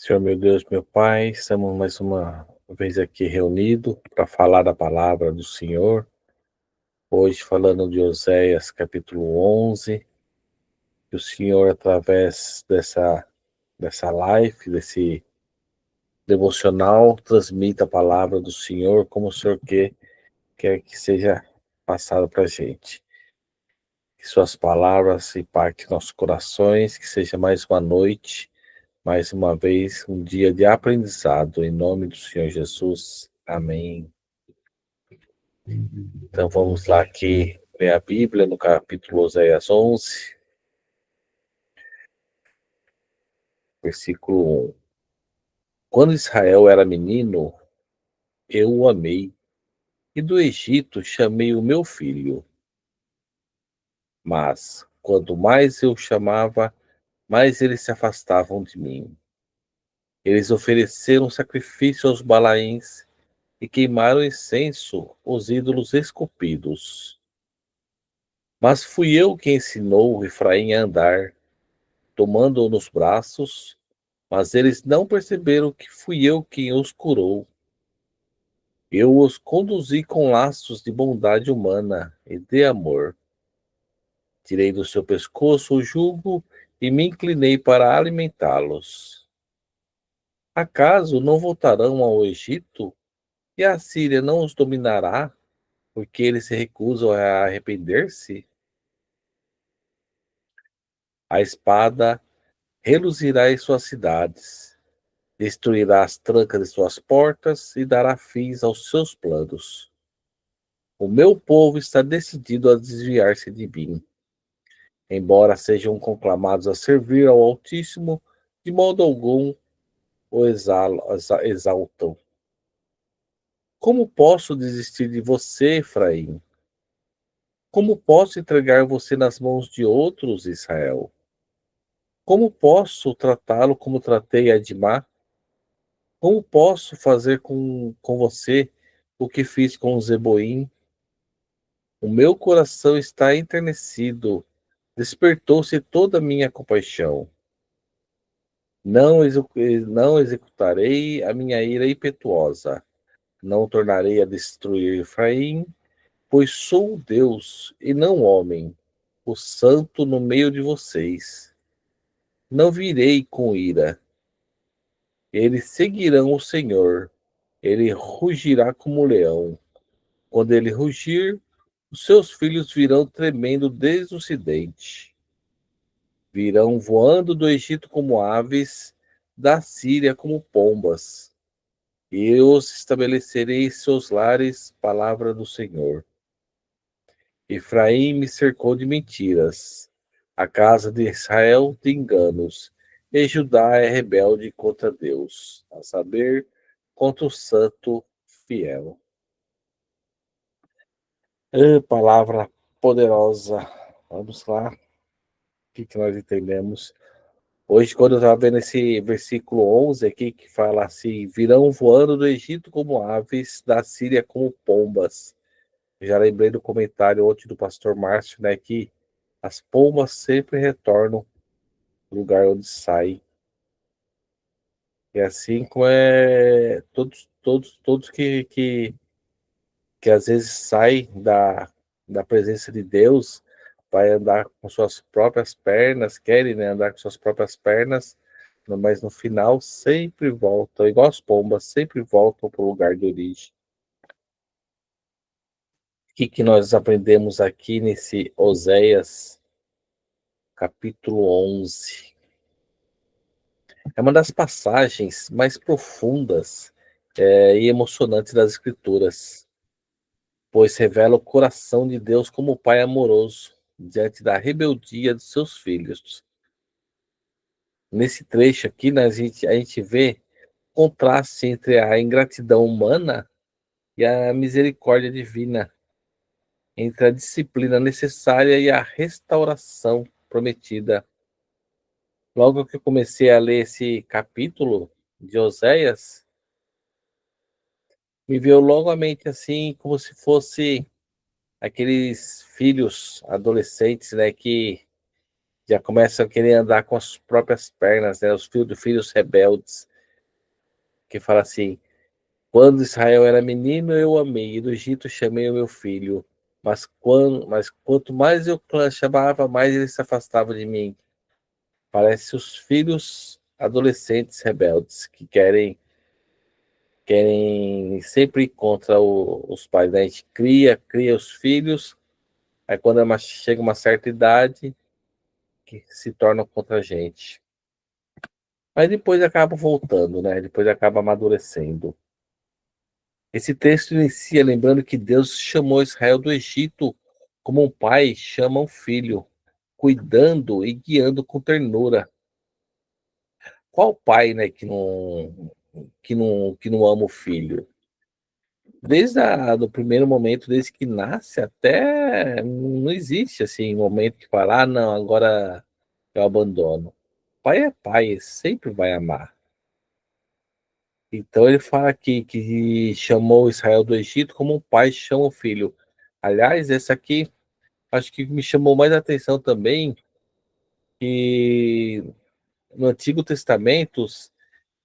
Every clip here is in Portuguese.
Senhor meu Deus, meu Pai, estamos mais uma vez aqui reunidos para falar da palavra do Senhor. Hoje falando de Oséias capítulo 11, que o Senhor através dessa live, desse devocional, transmita a palavra do Senhor como o Senhor quer que seja passada para a gente. Que suas palavras impactem nossos corações, que seja mais uma noite, mais uma vez, um dia de aprendizado, em nome do Senhor Jesus. Amém. Então vamos lá aqui ler a Bíblia no capítulo Oséias 11, versículo 1. Quando Israel era menino, eu o amei, e do Egito chamei o meu filho. Mas, quanto mais eu chamava, mais eles se afastavam de mim. Eles ofereceram sacrifício aos Balaíns e queimaram incenso aos ídolos esculpidos. Mas fui eu quem ensinou Efraim a andar, tomando-o nos braços, mas eles não perceberam que fui eu quem os curou. Eu os conduzi com laços de bondade humana e de amor. Tirei do seu pescoço o jugo e me inclinei para alimentá-los. Acaso não voltarão ao Egito e a Síria não os dominará, porque eles se recusam a arrepender-se? A espada reluzirá em suas cidades, destruirá as trancas de suas portas e dará fins aos seus planos. O meu povo está decidido a desviar-se de mim. Embora sejam conclamados a servir ao Altíssimo, de modo algum o exaltam. Como posso desistir de você, Efraim? Como posso entregar você nas mãos de outros, Israel? Como posso tratá-lo como tratei Admá? Como posso fazer com você o que fiz com Zeboim? O meu coração está enternecido, despertou-se toda a minha compaixão. Não executarei a minha ira impetuosa, não tornarei a destruir Efraim, pois sou Deus e não homem, o santo no meio de vocês. Não virei com ira. Eles seguirão o Senhor. Ele rugirá como um leão. Quando ele rugir, os seus filhos virão tremendo desde o ocidente. Virão voando do Egito como aves, da Síria como pombas. E eu os estabelecerei em seus lares, palavra do Senhor. Efraim me cercou de mentiras, a casa de Israel de enganos, e Judá é rebelde contra Deus, a saber, contra o santo fiel. Palavra poderosa. Vamos lá, o que nós entendemos? Hoje, quando eu estava vendo esse versículo 11 aqui, que fala assim: virão voando do Egito como aves, da Síria como pombas. Eu já lembrei do comentário ontem do pastor Márcio, né, que as pombas sempre retornam ao lugar onde saem. E assim como é todos que às vezes saem da presença de Deus, vai andar com suas próprias pernas, querem, né, andar com suas próprias pernas, mas no final sempre voltam, igual as pombas, sempre voltam para o lugar de origem. O que nós aprendemos aqui nesse Oséias, capítulo 11? É uma das passagens mais profundas e emocionantes das Escrituras, pois revela o coração de Deus como Pai amoroso diante da rebeldia dos seus filhos. Nesse trecho aqui, né, a gente vê o contraste entre a ingratidão humana e a misericórdia divina, entre a disciplina necessária e a restauração prometida. Logo que eu comecei a ler esse capítulo de Oséias, me veio logo à mente assim, como se fosse aqueles filhos adolescentes, né, que já começam a querer andar com as próprias pernas, né? Os filhos rebeldes, que fala assim: quando Israel era menino, eu amei, e do Egito chamei o meu filho. Mas quanto mais eu chamava, mais ele se afastava de mim. Parece os filhos adolescentes rebeldes que querem sempre ir contra os pais, né? A gente cria os filhos, aí quando chega uma certa idade, que se tornam contra a gente. Mas depois acaba voltando, né? Depois acaba amadurecendo. Esse texto inicia lembrando que Deus chamou Israel do Egito como um pai chama um filho, cuidando e guiando com ternura. Qual pai, né, que não ama o filho? Desde do primeiro momento, desde que nasce até não existe assim momento que fala, ah, não, agora eu abandono. Pai é pai, sempre vai amar. Então ele fala aqui que chamou Israel do Egito como um pai chama o filho. Aliás, esse aqui acho que me chamou mais a atenção também que no Antigo Testamento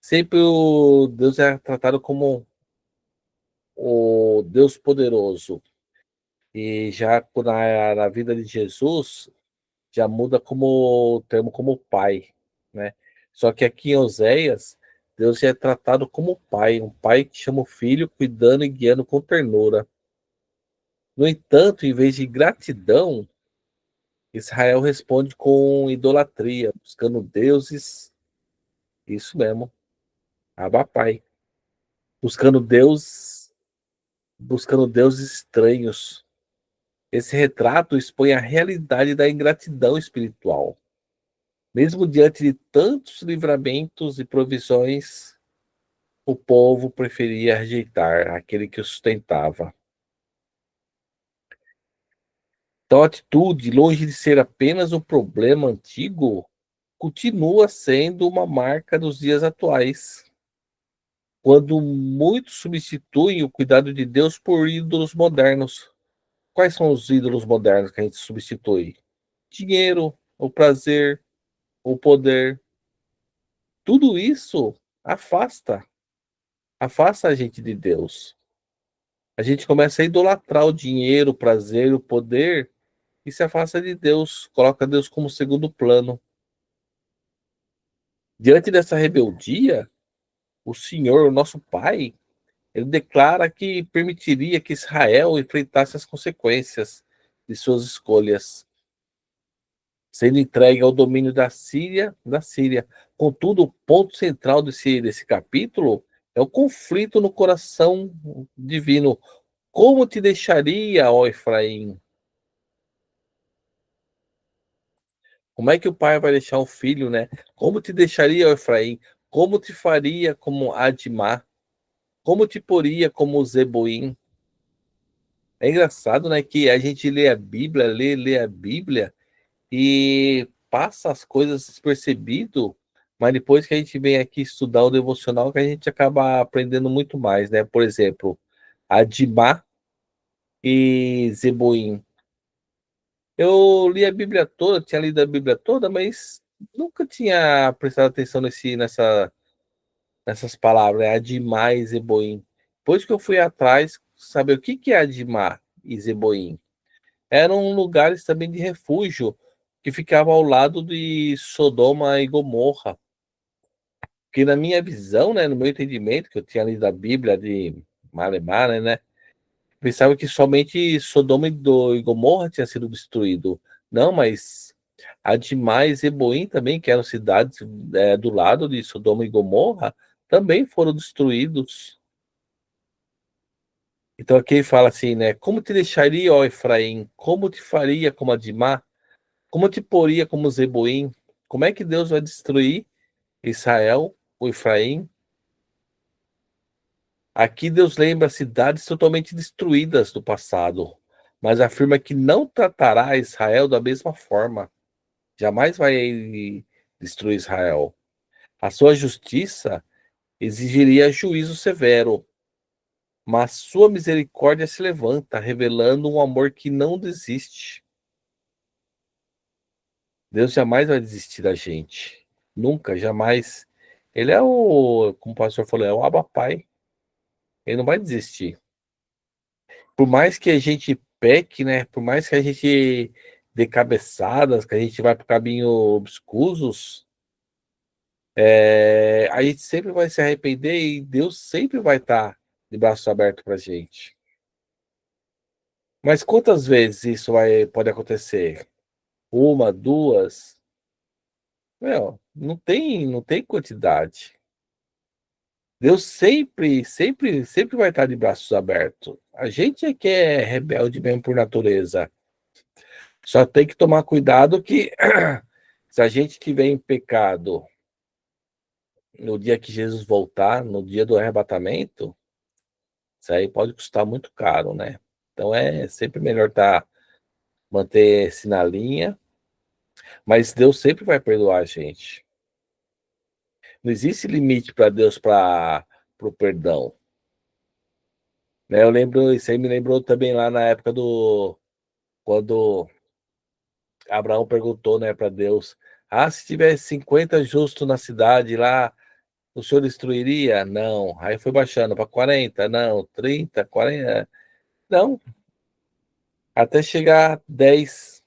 sempre o Deus é tratado como o Deus poderoso. E já na vida de Jesus já muda como o termo como pai, né? Só que aqui em Oséias, Deus já é tratado como pai, um pai que chama o filho, cuidando e guiando com ternura. No entanto, em vez de gratidão, Israel responde com idolatria, buscando deuses, isso mesmo, Abba Pai, buscando Deus, buscando deuses estranhos. Esse retrato expõe a realidade da ingratidão espiritual. Mesmo diante de tantos livramentos e provisões, o povo preferia rejeitar aquele que o sustentava. Tal atitude, longe de ser apenas um problema antigo, continua sendo uma marca dos dias atuais, quando muitos substituem o cuidado de Deus por ídolos modernos. Quais são os ídolos modernos que a gente substitui? Dinheiro, o prazer, o poder. Tudo isso afasta a gente de Deus. A gente começa a idolatrar o dinheiro, o prazer, o poder e se afasta de Deus, coloca Deus como segundo plano. Diante dessa rebeldia, o Senhor, o nosso Pai, ele declara que permitiria que Israel enfrentasse as consequências de suas escolhas, sendo entregue ao domínio da Síria. Contudo, o ponto central desse capítulo é o conflito no coração divino. Como te deixaria, ó Efraim? Como é que o pai vai deixar o filho, né? Como te deixaria, ó Efraim? Como te faria como Admá? Como te poria como Zeboim? É engraçado, né, que a gente lê a Bíblia, lê a Bíblia e passa as coisas despercebido, mas depois que a gente vem aqui estudar o devocional, que a gente acaba aprendendo muito mais, né? Por exemplo, Admá e Zeboim. Eu li a Bíblia toda, tinha lido a Bíblia toda, mas nunca tinha prestado atenção nessas palavras, né? Admá e Zeboim. Depois que eu fui atrás, saber o que é Admá e Zeboim. Eram lugares também de refúgio que ficavam ao lado de Sodoma e Gomorra. Porque na minha visão, né, no meu entendimento, que eu tinha lido a Bíblia de Malemar, né, pensava que somente Sodoma e Gomorra tinha sido destruído. Não, mas Admá e Zeboim também, que eram cidades do lado de Sodoma e Gomorra, também foram destruídos. Então aqui ele fala assim, né? Como te deixaria, ó Efraim? Como te faria como Admá? Como te poria como Zeboim? Como é que Deus vai destruir Israel, o Efraim? Aqui Deus lembra cidades totalmente destruídas do passado, mas afirma que não tratará Israel da mesma forma. Jamais vai destruir Israel. A sua justiça exigiria juízo severo, mas sua misericórdia se levanta, revelando um amor que não desiste. Deus jamais vai desistir da gente. Nunca, jamais. Ele é o, como o pastor falou, é o Abba Pai. Ele não vai desistir. Por mais que a gente peque, né? Por mais que a gente dê cabeçadas, que a gente vai para caminho obscuros, a gente sempre vai se arrepender e Deus sempre vai estar de braços abertos para a gente. Mas quantas vezes isso pode acontecer? Uma, duas? Meu, não tem quantidade. Deus sempre vai estar de braços abertos. A gente é que é rebelde mesmo por natureza. Só tem que tomar cuidado que se a gente tiver em pecado no dia que Jesus voltar, no dia do arrebatamento, isso aí pode custar muito caro, né? Então é sempre melhor manter-se na linha, mas Deus sempre vai perdoar a gente. Não existe limite para Deus para o perdão. Né? Eu lembro, isso aí me lembrou também lá na época quando Abraão perguntou, né, para Deus: Ah, se tivesse 50 justos na cidade lá, o senhor destruiria? Não. Aí foi baixando para 40, não, 30, 40, não, até chegar a 10.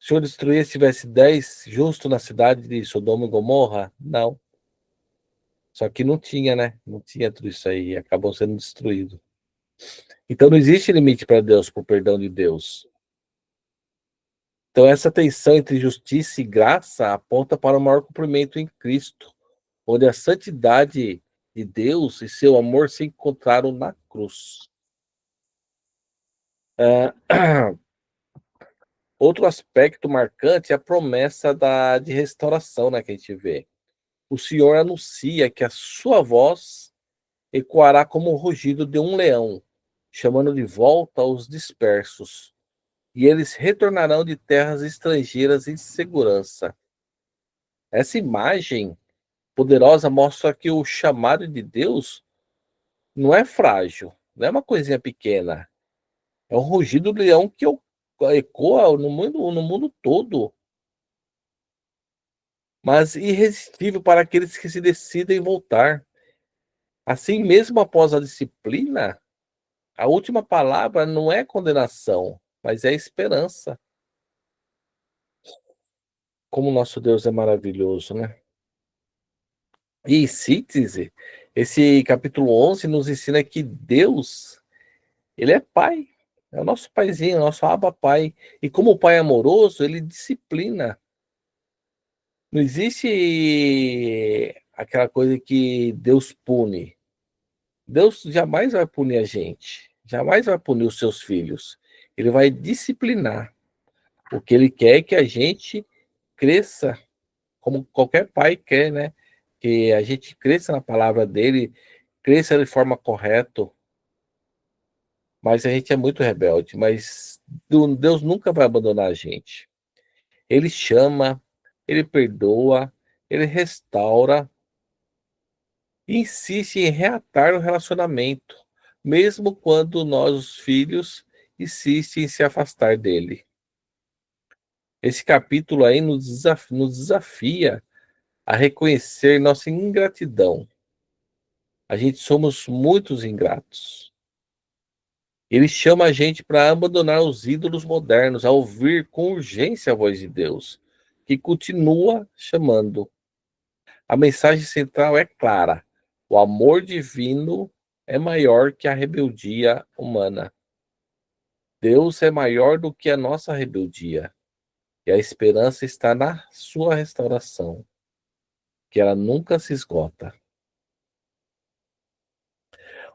O senhor destruía se tivesse 10 justos na cidade de Sodoma e Gomorra? Não. Só que não tinha, né? Não tinha tudo isso aí, acabou sendo destruído. Então não existe limite para Deus, para o perdão de Deus. Então essa tensão entre justiça e graça aponta para o maior cumprimento em Cristo, onde a santidade de Deus e seu amor se encontraram na cruz. Outro aspecto marcante é a promessa de restauração, né, que a gente vê. O Senhor anuncia que a sua voz ecoará como o rugido de um leão, chamando de volta os dispersos, e eles retornarão de terras estrangeiras em segurança. Essa imagem poderosa mostra que o chamado de Deus não é frágil, não é uma coisinha pequena. É um rugido do leão que ecoa no mundo todo, mas irresistível para aqueles que se decidem voltar. Assim mesmo após a disciplina, a última palavra não é condenação, mas é esperança. Como nosso Deus é maravilhoso, né? E em síntese, esse capítulo 11 nos ensina que Deus, ele é pai. É o nosso paizinho, o nosso Abba Pai. E como o pai amoroso, ele disciplina. Não existe aquela coisa que Deus pune. Deus jamais vai punir a gente. Jamais vai punir os seus filhos. Ele vai disciplinar. O que ele quer é que a gente cresça, como qualquer pai quer, né? Que a gente cresça na palavra dele, cresça de forma correta. Mas a gente é muito rebelde. Mas Deus nunca vai abandonar a gente. Ele chama, ele perdoa, ele restaura e insiste em reatar o relacionamento, mesmo quando nós, os filhos, insistem em se afastar dele. Esse capítulo aí nos desafia a reconhecer nossa ingratidão. A gente somos muitos ingratos. Ele chama a gente para abandonar os ídolos modernos, a ouvir com urgência a voz de Deus, que continua chamando. A mensagem central é clara: o amor divino é maior que a rebeldia humana. Deus é maior do que a nossa rebeldia, e a esperança está na sua restauração, que ela nunca se esgota.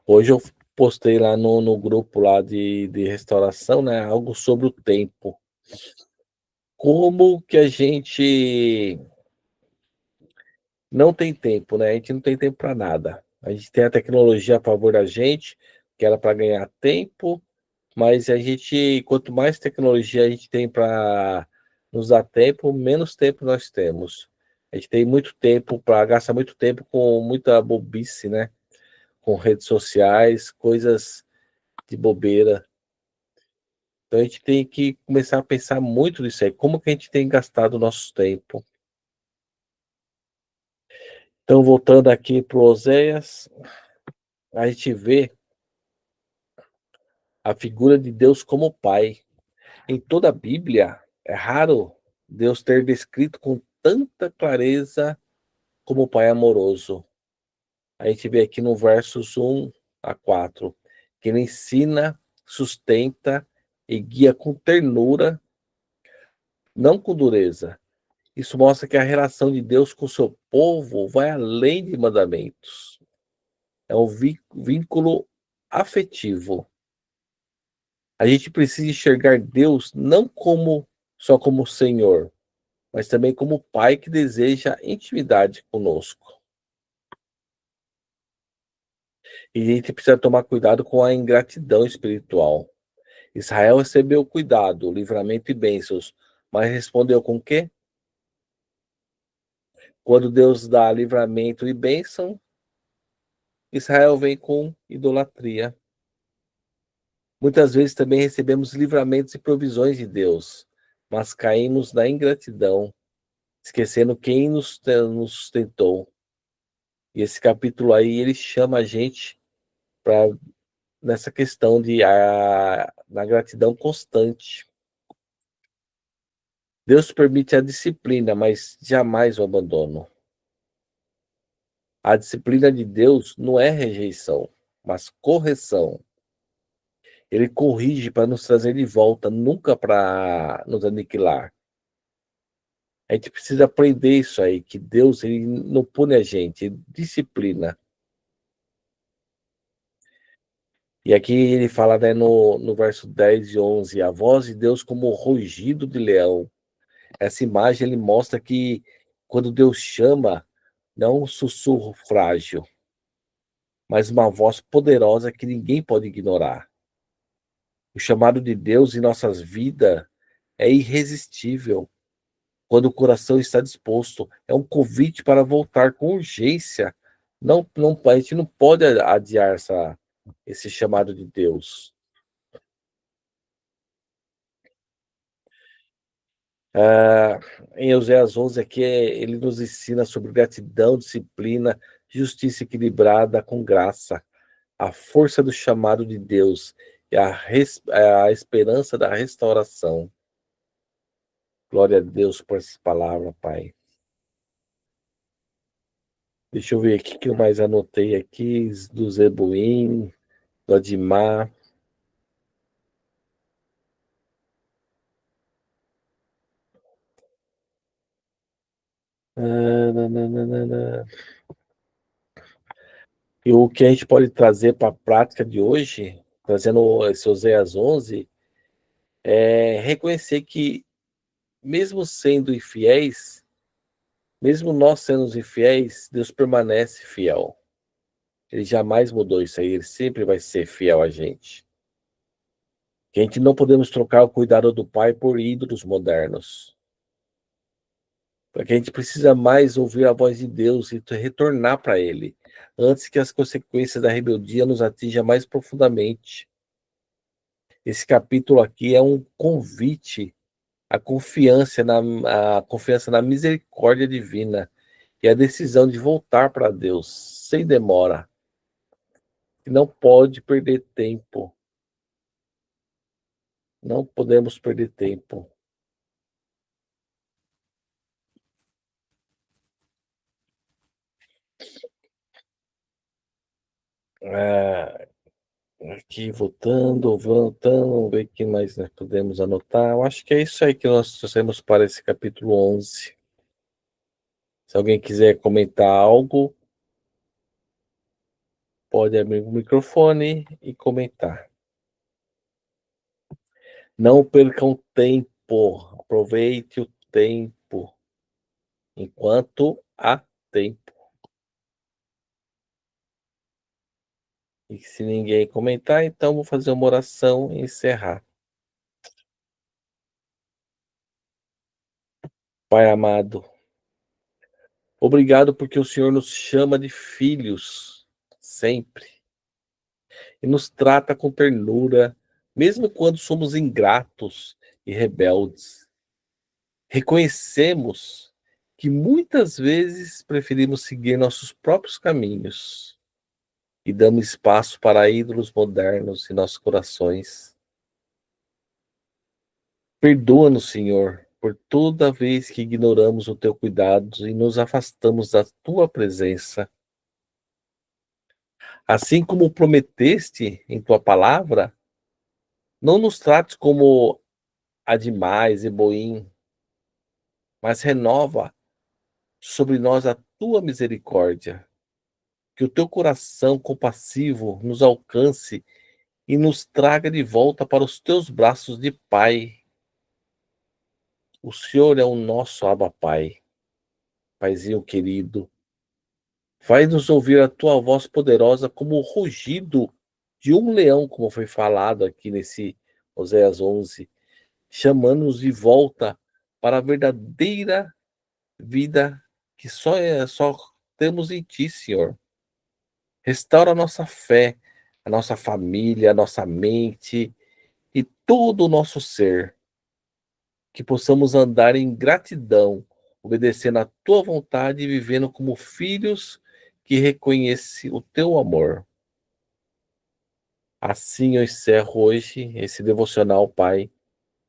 Hoje eu postei lá no grupo lá de restauração, né, algo sobre o tempo. Como que a gente não tem tempo, né? A gente não tem tempo para nada. A gente tem a tecnologia a favor da gente, que era para ganhar tempo, mas a gente, quanto mais tecnologia a gente tem para nos dar tempo, menos tempo nós temos. A gente tem muito tempo para gastar muito tempo com muita bobice, né? Com redes sociais, coisas de bobeira. Então a gente tem que começar a pensar muito nisso aí. Como que a gente tem gastado o nosso tempo? Então, voltando aqui para Oséias, a gente vê a figura de Deus como Pai. Em toda a Bíblia, é raro Deus ter descrito com tanta clareza como Pai amoroso. A gente vê aqui no versos 1 a 4, que ele ensina, sustenta e guia com ternura, não com dureza. Isso mostra que a relação de Deus com o seu povo vai além de mandamentos. É um vínculo afetivo. A gente precisa enxergar Deus não como só como Senhor, mas também como Pai que deseja intimidade conosco. E a gente precisa tomar cuidado com a ingratidão espiritual. Israel recebeu cuidado, livramento e bênçãos, mas respondeu com o quê? Quando Deus dá livramento e bênção, Israel vem com idolatria. Muitas vezes também recebemos livramentos e provisões de Deus, mas caímos na ingratidão, esquecendo quem nos sustentou. E esse capítulo aí, ele chama a gente para nessa questão na gratidão constante. Deus permite a disciplina, mas jamais o abandono. A disciplina de Deus não é rejeição, mas correção. Ele corrige para nos trazer de volta, nunca para nos aniquilar. A gente precisa aprender isso aí, que Deus ele não pune a gente, ele disciplina. E aqui ele fala, né, no verso 10 e 11, a voz de Deus como o rugido de leão. Essa imagem ele mostra que quando Deus chama, não é um sussurro frágil, mas uma voz poderosa que ninguém pode ignorar. O chamado de Deus em nossas vidas é irresistível. Quando o coração está disposto, é um convite para voltar com urgência. A gente não pode adiar esse chamado de Deus. Ah, em Oséias 11, aqui, ele nos ensina sobre gratidão, disciplina, justiça equilibrada com graça, a força do chamado de Deus e a esperança da restauração. Glória a Deus por essa palavra, Pai. Deixa eu ver aqui o que eu mais anotei aqui, do Zebuim, do Adimar. Nananana. E o que a gente pode trazer para a prática de hoje, trazendo esse Oséias 11, é reconhecer que, mesmo sendo infiéis, mesmo nós sendo infiéis, Deus permanece fiel. Ele jamais mudou isso aí, ele sempre vai ser fiel a gente. Que a gente não podemos trocar o cuidado do Pai por ídolos modernos. Porque a gente precisa mais ouvir a voz de Deus e retornar para Ele, antes que as consequências da rebeldia nos atinjam mais profundamente. Esse capítulo aqui é um convite à confiança na misericórdia divina e a decisão de voltar para Deus sem demora. E não pode perder tempo. Não podemos perder tempo. Ah, aqui voltando, vamos ver o que mais nós podemos anotar. Eu acho que é isso aí que nós trouxemos para esse capítulo 11. Se alguém quiser comentar algo, pode abrir o microfone e comentar. Não percam tempo, aproveite o tempo, enquanto há tempo. E se ninguém comentar, então vou fazer uma oração e encerrar. Pai amado, obrigado porque o Senhor nos chama de filhos sempre e nos trata com ternura, mesmo quando somos ingratos e rebeldes. Reconhecemos que muitas vezes preferimos seguir nossos próprios caminhos e damos espaço para ídolos modernos em nossos corações. Perdoa-nos, Senhor, por toda vez que ignoramos o teu cuidado e nos afastamos da tua presença. Assim como prometeste em tua palavra, não nos trates como Adimais e Boim, mas renova sobre nós a tua misericórdia. Que o teu coração compassivo nos alcance e nos traga de volta para os teus braços de Pai. O Senhor é o nosso Abba Pai, Paizinho querido. Faz-nos ouvir a tua voz poderosa como o rugido de um leão, como foi falado aqui nesse Oséias 11, chamando-nos de volta para a verdadeira vida que só temos em ti, Senhor. Restaura a nossa fé, a nossa família, a nossa mente e todo o nosso ser. Que possamos andar em gratidão, obedecendo à tua vontade e vivendo como filhos que reconhecem o teu amor. Assim eu encerro hoje esse devocional, Pai,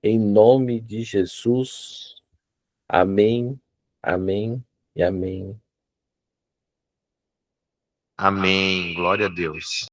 em nome de Jesus. Amém, amém e amém. Amém. Glória a Deus.